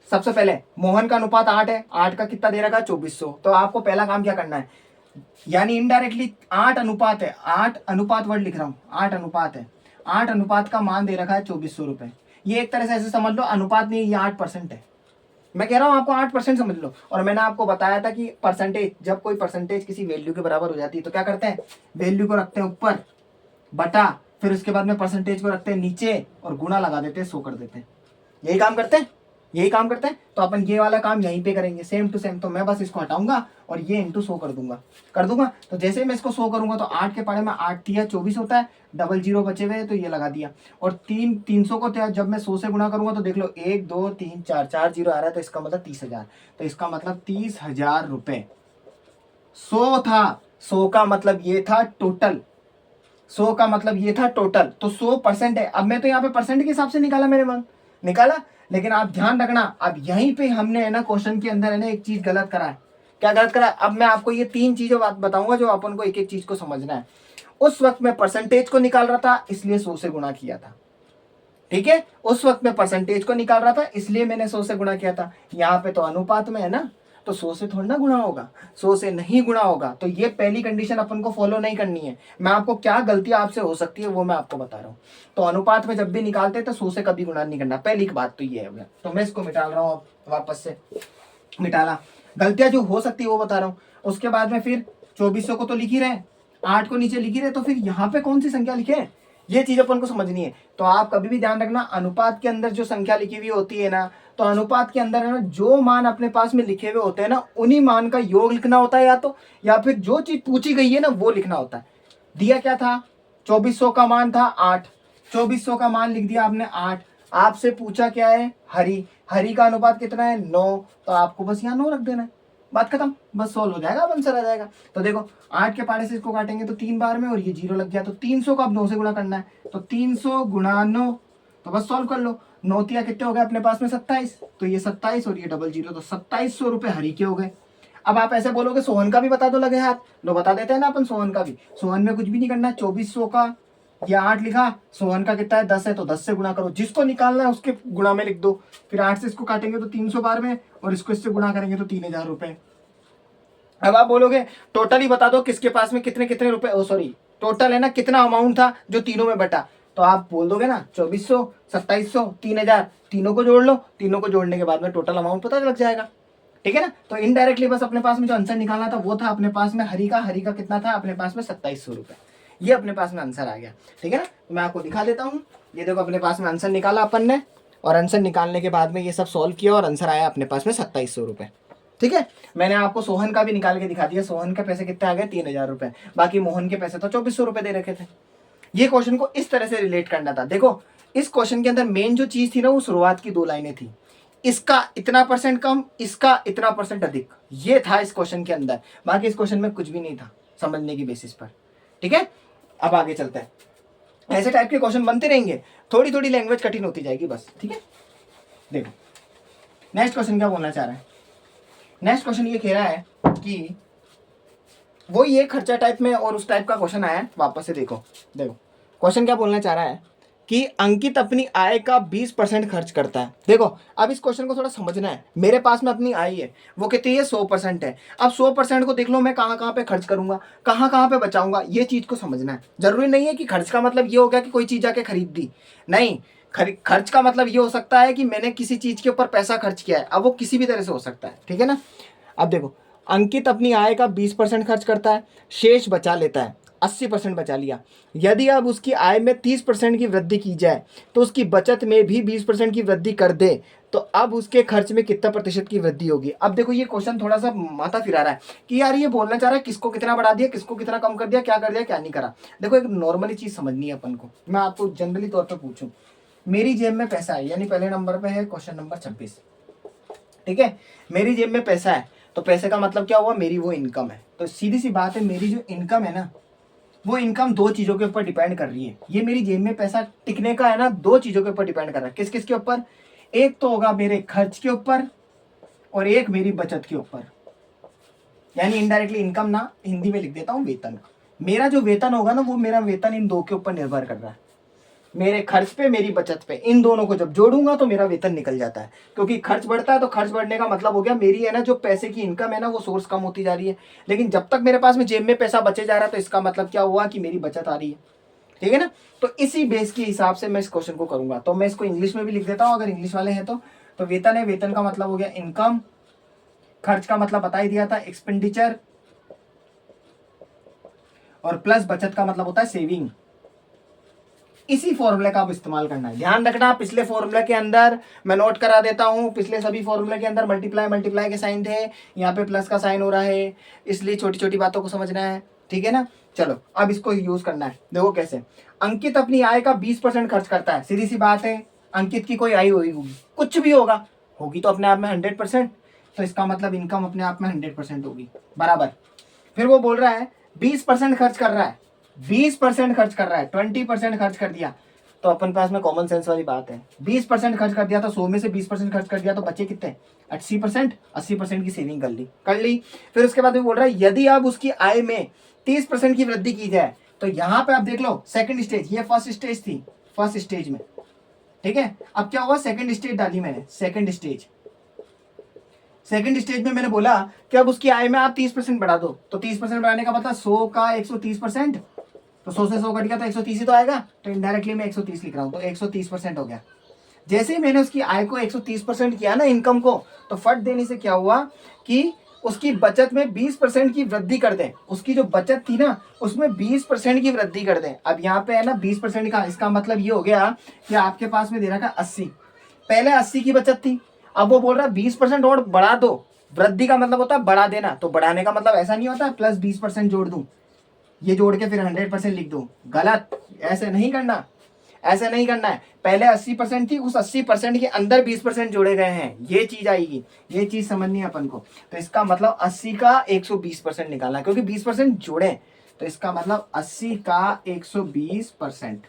सबसे पहले मोहन का अनुपात 8 है, 8 का कितना दे रखा है 2400, तो आपको पहला काम क्या करना है, यानी इनडायरेक्टली 8 अनुपात है, 8 अनुपात वर्ड लिख रहा हूँ, 8 अनुपात है, 8 अनुपात का मान दे रखा है 2400 रुपये। ये एक तरह से ऐसे समझ लो अनुपात नहीं, ये 8% है। मैं कह रहा हूँ आपको 8% समझ लो। और मैंने आपको बताया था कि परसेंटेज, जब कोई परसेंटेज किसी वैल्यू के बराबर हो जाती है तो क्या करते हैं, वैल्यू को रखते हैं ऊपर बटा, फिर उसके बाद में परसेंटेज को रखते हैं नीचे और गुणा लगा देते हैं, 100 कर देते हैं। यही काम करते हैं, यही काम करते हैं। तो अपन ये वाला काम यहीं पे करेंगे सेम टू सेम। तो मैं बस इसको हटाऊंगा और ये इंटू 100 कर दूंगा। तो जैसे मैं इसको 100 करूंगा तो 8 के पाड़े में 8 दिया 24 होता है, डबल 0 बचे हुए तो ये लगा दिया। और 300 को जब मैं 100 से गुणा करूंगा तो देख लो 1 2 3 4 0 आ रहा है, तो इसका मतलब 30,000। तो इसका मतलब 30,000 रुपए। 100 था, 100 का मतलब ये था टोटल, 100 का मतलब ये था टोटल। तो 100% है। अब मैं तो यहाँ पे परसेंट के हिसाब से निकाला, मेरे मन निकाला, लेकिन आप ध्यान रखना अब यहीं पे हमने है ना क्वेश्चन के अंदर है ना एक चीज गलत करा है। क्या गलत करा है? अब मैं आपको ये 3 चीजें बात बताऊंगा जो अपन को एक एक चीज को समझना है। उस वक्त मैं परसेंटेज को निकाल रहा था इसलिए 100 से गुणा किया था, ठीक है। उस वक्त मैं परसेंटेज को निकाल रहा था इसलिए मैंने 100 से गुणा किया था। यहाँ पे तो अनुपात में है ना, तो 100 से थोड़ा ना गुणा होगा, 100 से नहीं गुणा होगा। तो ये पहली कंडीशन अपन को फॉलो नहीं करनी है। मैं आपको क्या गलतियां आपसे हो सकती है वो मैं आपको बता रहा हूँ। तो अनुपात में जब भी निकालते हैं तो 100 से कभी गुणा नहीं करना, पहली बात तो ये है। तो मैं इसको मिटा रहा हूँ, वापस से मिटाला। गलतियां जो हो सकती है वो बता रहा हूँ। उसके बाद में फिर 2400 को तो लिख ही रहे, 8 को नीचे लिख ही रहे, तो फिर यहाँ पे कौन सी संख्या लिखे, ये चीज अपन को समझनी है। तो आप कभी भी ध्यान रखना, अनुपात के अंदर जो संख्या लिखी हुई होती है ना, तो अनुपात के अंदर है ना जो मान अपने पास में लिखे हुए होते हैं ना, उन्हीं मान का योग लिखना होता है, या फिर जो चीज पूछी गई है ना वो लिखना होता है। दिया क्या था, 2400 का मान था 8, 2400 का मान लिख दिया आपने 8। आपसे पूछा क्या है, हरि का अनुपात कितना है 9, तो आपको बस यहाँ 9 रख देना है, बात खत्म, बस सोल्व हो जाएगा, आंसर आ जाएगा। तो देखो 8 के पाड़े से इसको काटेंगे तो 3 बार में और ये 0 लग गया, तो 300 का अब 9 से गुणा करना है, तो 300 गुणा 9, तो बस सॉल्व कर लो। 9 तिया कितने हो गए अपने पास में 27, तो ये 27 और ये डबल 0, तो 2700 रुपये हरि के हो गए। अब आप ऐसे बोलोगे सोहन का भी बता दो लगे हाथ, लो बता देते हैं ना अपन सोहन का भी। सोहन में कुछ भी नहीं करना, 2400 का ये 8 लिखा, सोहन का कितना है 10 है, तो 10 से गुणा करो, जिसको निकालना है उसके गुणा में लिख दो। फिर 8 से इसको काटेंगे तो 312 में, और इसको इससे गुणा करेंगे तो 3000 रुपए। अब आप बोलोगे टोटल ही बता दो किसके पास में कितने कितने रुपए, ओ सॉरी टोटल है ना, कितना अमाउंट था जो तीनों में बटा, तो आप बोल दोगे ना 2400, 2700, 3000, तीनों को जोड़ लो, तीनों को जोड़ने के बाद में टोटल अमाउंट पता लग जाएगा। ठीक है ना। तो इनडायरेक्टली बस अपने पास में जो आंसर निकालना था वो था अपने पास में हरी का कितना था अपने पास में 2700 रुपए, ये अपने पास में आंसर आ गया। ठीक है ना। तो मैं आपको दिखा देता हूँ, ये देखो अपने पास में आंसर निकाला अपन ने, और आंसर निकालने के बाद में ये सब सॉल्व किया और आंसर आया अपने पास में 2700 रुपए। ठीक है। मैंने आपको सोहन का भी निकाल के दिखा दिया, सोहन के पैसे कितने आ गए 3000 रुपए, बाकी मोहन के पैसे तो 2400 रुपए दे रखे थे। ये क्वेश्चन को इस तरह से रिलेट करना था। देखो इस क्वेश्चन के अंदर मेन जो चीज थी ना वो शुरुआत की 2 लाइनें थी, इसका इतना परसेंट कम, इसका इतना परसेंट अधिक, ये था इस क्वेश्चन के अंदर। बाकी इस क्वेश्चन में कुछ भी नहीं था समझने की बेसिस पर। ठीक है। अब आगे चलते हैं, ऐसे टाइप के क्वेश्चन बनते रहेंगे, थोड़ी थोड़ी लैंग्वेज कठिन होती जाएगी बस। ठीक है। देखो नेक्स्ट क्वेश्चन क्या बोलना चाह रहा है। नेक्स्ट क्वेश्चन ये कह रहा है कि वो ये खर्चा टाइप में और उस टाइप का क्वेश्चन आया है, वापस से देखो। देखो क्वेश्चन क्या बोलना चाह रहा है कि अंकित अपनी आय का 20% खर्च करता है। देखो अब इस क्वेश्चन को थोड़ा समझना है। मेरे पास में अपनी आय है वो कितनी है 100% है। अब 100% को देख लो मैं कहाँ कहाँ पे खर्च करूंगा, कहाँ कहाँ पे बचाऊंगा, ये चीज को समझना है। जरूरी नहीं है कि खर्च का मतलब ये हो गया कि कोई चीज जाके खरीद दी, नहीं। खर्च का मतलब ये हो सकता है कि मैंने किसी चीज के ऊपर पैसा खर्च किया है, अब वो किसी भी तरह से हो सकता है। ठीक है ना। अब देखो अंकित अपनी आय का 20% खर्च करता है, शेष बचा लेता है, 80% बचा लिया। यदि अब उसकी आय में 30% की वृद्धि की जाए तो उसकी बचत में भी 20% की वृद्धि कर दे तो अब उसके खर्च में कितना प्रतिशत की वृद्धि होगी। अब देखो ये क्वेश्चन थोड़ा सा माथा फिरा रहा है कि यार ये बोलना चाह रहा है किसको कितना बढ़ा दिया, किसको कितना कम कर दिया, क्या कर दिया क्या नहीं करा। देखो एक नॉर्मली चीज समझनी है अपन को। मैं आपको जनरली तौर पर पूछूं, मेरी जेब में पैसा है, यानी पहले नंबर पे है क्वेश्चन नंबर 26। ठीक है। मेरी जेब में पैसा है तो पैसे का मतलब क्या हुआ, मेरी वो इनकम है। तो सीधी सी बात है, मेरी जो इनकम है ना वो इनकम 2 चीजों के ऊपर डिपेंड कर रही है। ये मेरी जेब में पैसा टिकने का है ना 2 चीजों के ऊपर डिपेंड कर रहा है। किस किस के ऊपर, एक तो होगा मेरे खर्च के ऊपर और एक मेरी बचत के ऊपर, यानी इनडायरेक्टली इनकम ना हिंदी में लिख देता हूँ वेतन। मेरा जो वेतन होगा ना वो मेरा वेतन इन 2 के ऊपर निर्भर कर रहा है, मेरे खर्च पे मेरी बचत पे। इन दोनों को जब जोड़ूंगा तो मेरा वेतन निकल जाता है, क्योंकि खर्च बढ़ता है तो खर्च बढ़ने का मतलब हो गया मेरी है ना जो पैसे की इनकम है ना वो सोर्स कम होती जा रही है। लेकिन जब तक मेरे पास में जेब में पैसा बचे जा रहा है तो इसका मतलब क्या हुआ कि मेरी बचत आ रही है। ठीक है ना। तो इसी बेस के हिसाब से मैं इस क्वेश्चन को करूंगा। तो मैं इसको इंग्लिश में भी लिख देता हूँ अगर इंग्लिश वाले हैं तो वेतन है, वेतन का मतलब हो गया इनकम, खर्च का मतलब बता ही दिया था एक्सपेंडिचर, और प्लस बचत का मतलब होता है सेविंग। इसी फॉर्मूले का आप इस्तेमाल करना है। ध्यान रखना पिछले फॉर्मूले के अंदर मैं नोट करा देता हूं, पिछले सभी फॉर्मूले के अंदर मल्टीप्लाई के साइन थे, यहाँ पे प्लस का साइन हो रहा है, इसलिए छोटी छोटी बातों को समझना है। ठीक है ना। चलो अब इसको यूज करना है। देखो कैसे, अंकित अपनी आय का 20% खर्च करता है। सीधी सी बात है, अंकित की कोई आय होगी, कुछ भी होगा, होगी तो अपने आप में 100%, तो इसका मतलब इनकम अपने आप में 100% होगी बराबर। फिर वो बोल रहा है 20% खर्च कर रहा है, 20% खर्च कर रहा है, 20% खर्च कर दिया तो अपन पास में कॉमन सेंस वाली बात है। 20% खर्च कर दिया तो 100 में से 20% खर्च कर दिया तो बचे कितने 80%, 80% की सेविंग कर ली। फिर उसके बाद भी बोल रहा है यदि अब उसकी आय में 30% की वृद्धि की जाए तो यहाँ पे आप देख लो सेकंड स्टेज, ये फर्स्ट स्टेज थी, फर्स्ट स्टेज में। ठीक है। अब क्या हुआ, सेकंड स्टेज डाली मैंने, सेकंड स्टेज में मैंने बोला कि अब उसकी आय में आप 30% बढ़ा दो। तो 30% बढ़ाने का मतलब 100 का 130%, तो 100 से 100 कट गया तो 130 ही तो आएगा, तो इनडायरेक्टली मैं 130 लिख रहा हूं, तो 130% हो गया। जैसे ही मैंने उसकी आय को 130% किया ना इनकम को, तो फट देने से क्या हुआ कि उसकी बचत में 20% की वृद्धि कर दें। उसकी जो बचत थी ना उसमें 20% की वृद्धि कर दें। अब यहाँ पे है ना 20% का, इसका मतलब ये हो गया कि आपके पास में दे रखा 80, पहले 80 की बचत थी, अब वो बोल रहा है 20% और बढ़ा दो। वृद्धि का मतलब होता है बढ़ा देना, तो बढ़ाने का मतलब ऐसा नहीं होता प्लस 20% जोड़ दूं, ये जोड़ के फिर 100% लिख दूं, गलत। ऐसे नहीं करना, ऐसे नहीं करना है। पहले 80% थी, उस 80% के अंदर 20% जोड़े गए हैं, ये चीज आएगी, ये चीज समझनी है अपन को। तो इसका मतलब 80 का 120% निकालना, क्योंकि 20% जोड़े, तो इसका मतलब 80 का 120%।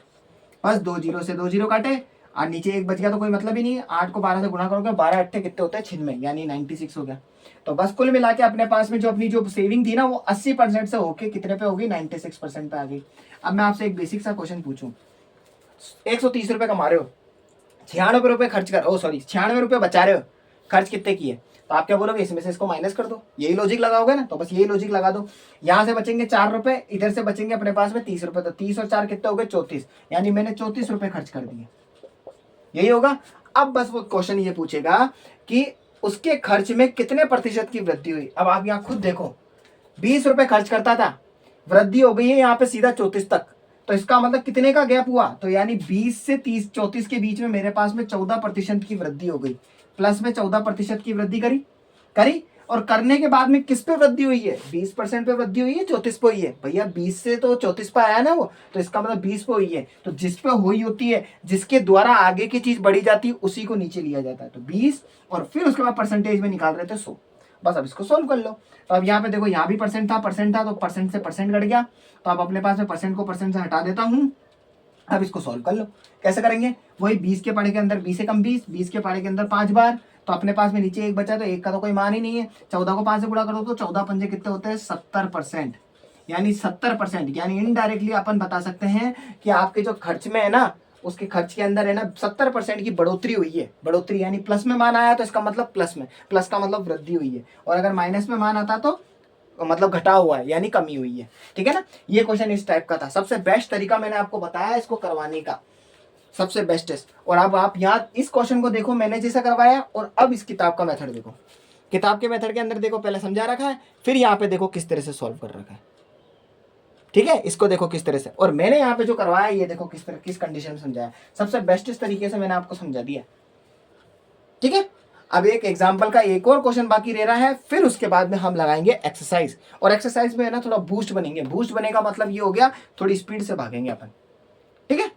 बस 2 जीरो से 2 जीरो काटे, और नीचे एक बच गया तो कोई मतलब ही नहीं है। 8 को 12 से गुणा करोगे, 12 अट्ठे कितने होते हैं, छिन्नवे, यानी 96 हो गया। तो बस कुल मिला के अपने पास में जो अपनी जो सेविंग थी ना वो 80% से होके कितने पे होगी, 96% पे आ गई। अब मैं आपसे एक बेसिक सा क्वेश्चन पूछूं, 130 रुपए कमा रहे हो, 96 रुपए खर्च कर, ओ सॉरी 96 रुपए बचा रहे हो, खर्च कितने किए, तो आप क्या बोलोगे, इसमें से इसको माइनस कर दो, यही लॉजिक लगाओगे ना। तो बस यही लॉजिक लगा दो। यहाँ से बचेंगे 4 रुपए, इधर से बचेंगे अपने पास में 30 रुपए, तो 30 और 4 कितने हो गए, 34, यानी मैंने 34 रुपए खर्च कर दिए, यही होगा। अब बस वो क्वेश्चन ये पूछेगा कि उसके खर्च में कितने प्रतिशत की वृद्धि हुई। अब आप यहाँ खुद देखो, 20 रुपए खर्च करता था, वृद्धि हो गई है यहाँ पे सीधा 34 तक, तो इसका मतलब कितने का गैप हुआ, तो यानी 20 से 30 34 के बीच में मेरे पास में 14% की वृद्धि हो गई, प्लस में 14% की वृद्धि करी करी और करने के बाद में किस पे वृद्धि हुई है, 20% पे वृद्धि हुई है, 34 पे हुई है भैया, 20 से तो 34 पे आया ना वो, तो इसका मतलब 20 पे हुई है। तो जिस पे हुई होती है, जिसके द्वारा आगे की चीज बढ़ी जाती है, उसी को नीचे लिया जाता है। तो 20 और फिर उसके बाद परसेंटेज में निकाल रहे थे 100। बस अब इसको सोल्व कर लो। तो अब यहाँ पे देखो, यहाँ भी परसेंट था तो परसेंट से परसेंट घट गया, तो अब अपने पास में परसेंट को परसेंट से हटा देता हूँ। अब इसको सॉल्व कर लो, कैसे करेंगे, वही 20 के पाड़े के अंदर 20 से कम 20 के पाड़े के अंदर 5 बार, तो अपने पास में नीचे एक बचा, तो एक का तो कोई मान ही नहीं है। 14 को 5 से गुणा करो तो 14 पंजे कितने होते हैं, 70%, यानी 70%, यानी इनडायरेक्टली अपन बता सकते हैं कि आपके जो खर्च में है ना, उसके खर्च के अंदर है ना 70% की बढ़ोतरी हुई है। बढ़ोतरी यानी प्लस में मान आया तो इसका मतलब प्लस में, प्लस का मतलब वृद्धि हुई है, और अगर माइनस में मान आता तो मतलब घटा हुआ है, यानी कमी हुई है। ठीक है ना, ये क्वेश्चन इस टाइप का था। सबसे बेस्ट तरीका मैंने आपको बताया इसको करवाने का, सबसे बेस्टेस्ट। और अब आप यहाँ इस क्वेश्चन को देखो, मैंने जैसा करवाया, और अब इस किताब का मेथड देखो। किताब के मेथड के अंदर देखो, पहले समझा रखा है, फिर यहाँ पे देखो किस तरह से सॉल्व कर रखा है। ठीक है, इसको देखो किस तरह से, और मैंने यहाँ पे जो करवाया ये देखो किस तरह, किस कंडीशन में समझाया, सबसे बेस्टेस्ट तरीके से मैंने आपको समझा दिया। ठीक है, अब एक एग्जाम्पल का एक और क्वेश्चन बाकी रह रहा है, फिर उसके बाद में हम लगाएंगे एक्सरसाइज, और एक्सरसाइज में है ना थोड़ा बूस्ट बनेंगे। बूस्ट बने का मतलब ये हो गया, थोड़ी स्पीड से भागेंगे अपन। ठीक है,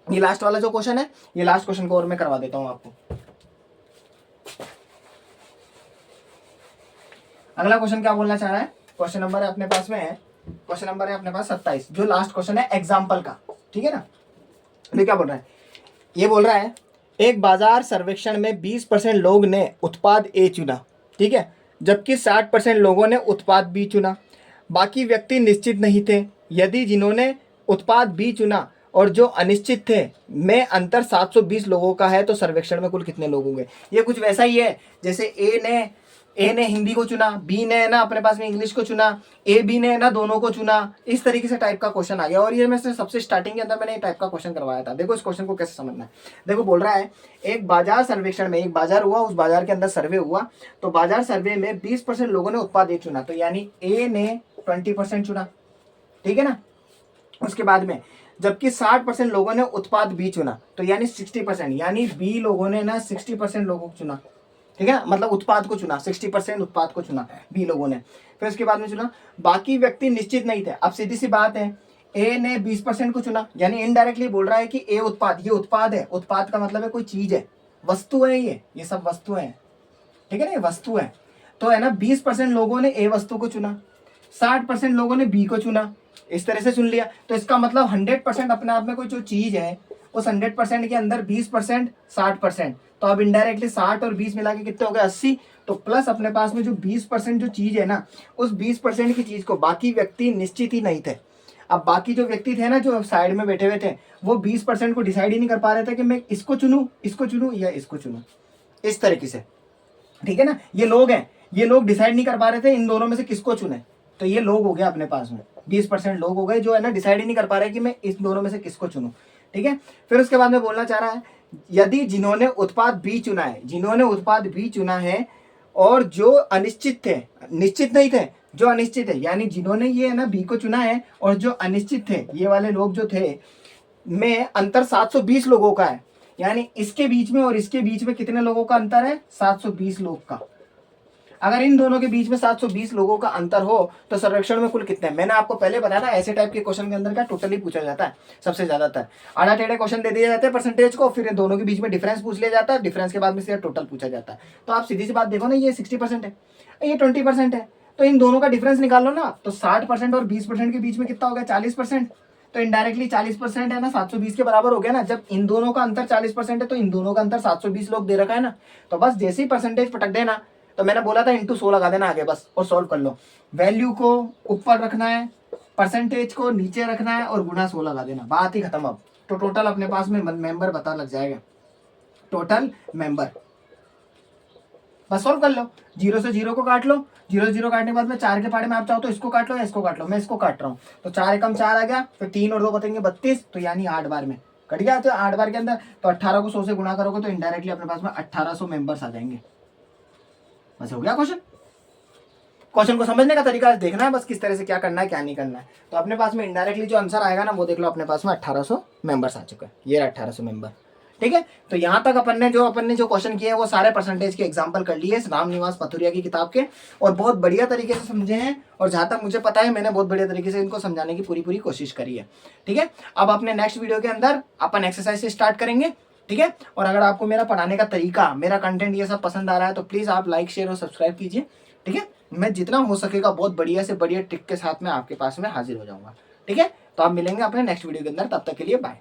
ये लास्ट वाला जो क्वेश्चन है, ये लास्ट क्वेश्चन को और मैं करवा देता हूं आपको। अगला क्वेश्चन क्या बोलना चाह रहा है, क्वेश्चन नंबर है अपने पास में है, क्वेश्चन नंबर है अपने पास 27, जो लास्ट क्वेश्चन है एग्जाम्पल का। ठीक है ना, ये क्या बोल रहा है, ये बोल रहा है एक बाजार सर्वेक्षण में 20% लोग ने उत्पाद ए चुना, ठीक है, जबकि 60% लोगों ने उत्पाद बी चुना। बाकी व्यक्ति निश्चित नहीं थे। यदि जिन्होंने उत्पाद बी चुना और जो अनिश्चित थे में अंतर 720 लोगों का है, तो सर्वेक्षण में कुल कितने लोग होंगे। ये कुछ वैसा ही है जैसे ए ने हिंदी को चुना, बी ने ना अपने पास में इंग्लिश को चुना, ए बी ने ना दोनों को चुना, इस तरीके से टाइप का क्वेश्चन आ गया। और ये मैं सबसे स्टार्टिंग के अंदर मैंने टाइप का क्वेश्चन करवाया था। देखो इस क्वेश्चन को कैसे समझना है। देखो बोल रहा है एक बाजार सर्वेक्षण में, एक बाजार हुआ, उस बाजार के अंदर सर्वे हुआ, तो बाजार सर्वे में 20% लोगों ने उत्पाद ए चुना, तो यानी ए ने 20% चुना। ठीक है ना, उसके बाद में जबकि 60% लोगों ने उत्पाद बी चुना, तो यानी 60%, यानी बी लोगों ने ना 60% लोगों को चुना। ठीक है, मतलब उत्पाद को चुना, 60% उत्पाद को चुना बी लोगों ने। फिर उसके बाद में चुना बाकी व्यक्ति निश्चित नहीं थे। अब सीधी सी बात है, ए ने 20% को चुना, यानी इनडायरेक्टली बोल रहा है कि ए उत्पाद, ये उत्पाद है, उत्पाद का मतलब है कोई चीज है, वस्तु है, ये सब वस्तुएं हैं। ठीक है ना, ये वस्तु है, तो है ना 20% लोगों ने ए वस्तु को चुना, 60% लोगों ने बी को चुना, इस तरह से चुन लिया। तो इसका मतलब 100% अपने आप में कोई जो चीज है, उस 100% के अंदर 20% 60%, तो अब इनडायरेक्टली 60 और 20 मिला के कितने हो गए, 80। तो प्लस अपने पास में जो 20% जो चीज है ना, उस 20% की चीज को बाकी व्यक्ति निश्चित ही नहीं थे। अब बाकी जो व्यक्ति थे ना, जो साइड में बैठे हुए थे, वो 20% को डिसाइड ही नहीं कर पा रहे थे कि मैं इसको चुनूं या इसको चुनूं, इस तरीके से। ठीक है ना, ये लोग हैं, ये लोग डिसाइड नहीं कर पा रहे थे इन दोनों में से किसको चुने, तो ये लोग हो गया अपने पास में 20% लोग हो गए जो है ना डिसाइड ही नहीं कर पा रहे कि मैं इस दोनों में से किसको चुनूं। ठीक है, फिर उसके बाद में बोलना चाह रहा है यदि जिन्होंने उत्पाद बी चुना है, जिन्होंने उत्पाद बी चुना है और जो अनिश्चित थे, निश्चित नहीं थे, जो अनिश्चित है, यानी जिन्होंने ये है ना बी को चुना है और जो अनिश्चित थे, ये वाले लोग जो थे, में अंतर 720 लोगों का है, यानी इसके बीच में और इसके बीच में कितने लोगों का अंतर है, 720 लोग का। अगर इन दोनों के बीच में 720 लोगों का अंतर हो तो सर्वेक्षण में कुल कितने। मैंने आपको पहले बताया था ऐसे टाइप के क्वेश्चन के अंदर क्या टोटली पूछा जाता है सबसे ज्यादातर। आधा टेढ़े क्वेश्चन दे दिए जाते हैं परसेंटेज को, फिर दोनों के बीच में डिफरेंस पूछ लिया जाता है, डिफरेंस के बाद में सीधा टोटल पूछा जाता है। तो आप सीधी सी बात देखो ना, ये 60% है, ये 20% है, तो इन दोनों का डिफरेंस निकाल लो ना, तो 60% और 20% के बीच में कितना हो गया, 40%। तो इनडायरेक्टली 40% है ना 720 के बराबर हो गया ना। जब इन दोनों का अंतर 40% है तो इन दोनों का अंतर 720 लोग दे रखा है ना। तो बस जैसे ही परसेंटेज पटक देना, तो मैंने बोला था इंटू 100 लगा देना आगे बस, और सॉल्व कर लो। वैल्यू को ऊपर रखना है, परसेंटेज को नीचे रखना है और गुना 100 लगा देना, बात ही खत्म। अब तो टोटल अपने पास में मेंबर पता लग जाएगा, टोटल मेंबर। बस सॉल्व कर लो। 0 से 0 को काट लो, 0 से 0 काटने के बाद में 4 के पाड़े में आप चाहो तो इसको काट लो या इसको काट लो। मैं इसको काट रहा हूँ, तो 4 एकम 4 आ गया, फिर 3 और 2 बचेंगे 32, तो यानी 8 बार में कट गया। तो 8 बार के अंदर तो 18 को 100 से गुना करोगे तो इनडायरेक्टली अपने पास में 1800 मेंबर्स आ जाएंगे। बस हो गया क्वेश्चन। क्वेश्चन को समझने का तरीका देखना है बस, किस तरह से क्या करना है क्या नहीं करना है। तो अपने पास में इनडायरेक्टली जो आंसर आएगा ना वो देख लो, अपने पास में 1800 मेंबर्स आ चुका है। ये 1800 मेंबर, ठीक है। तो यहाँ तक अपन ने जो क्वेश्चन किए हैं वो सारे परसेंटेज के एग्जांपल कर लिए रामनिवास पथुरिया की किताब के, और बहुत बढ़िया तरीके से समझे हैं। और जहाँ तक मुझे पता है मैंने बहुत बढ़िया तरीके से इनको समझाने की पूरी कोशिश करी है, ठीक है। अब अपने नेक्स्ट वीडियो के अंदर अपन एक्सरसाइज से स्टार्ट करेंगे, ठीक है। और अगर आपको मेरा पढ़ाने का तरीका, मेरा कंटेंट ये सब पसंद आ रहा है तो प्लीज़ आप लाइक शेयर और सब्सक्राइब कीजिए, ठीक है। मैं जितना हो सकेगा बहुत बढ़िया से बढ़िया ट्रिक के साथ में आपके पास में हाजिर हो जाऊंगा, ठीक है। तो आप मिलेंगे अपने नेक्स्ट वीडियो के अंदर, तब तक के लिए बाय।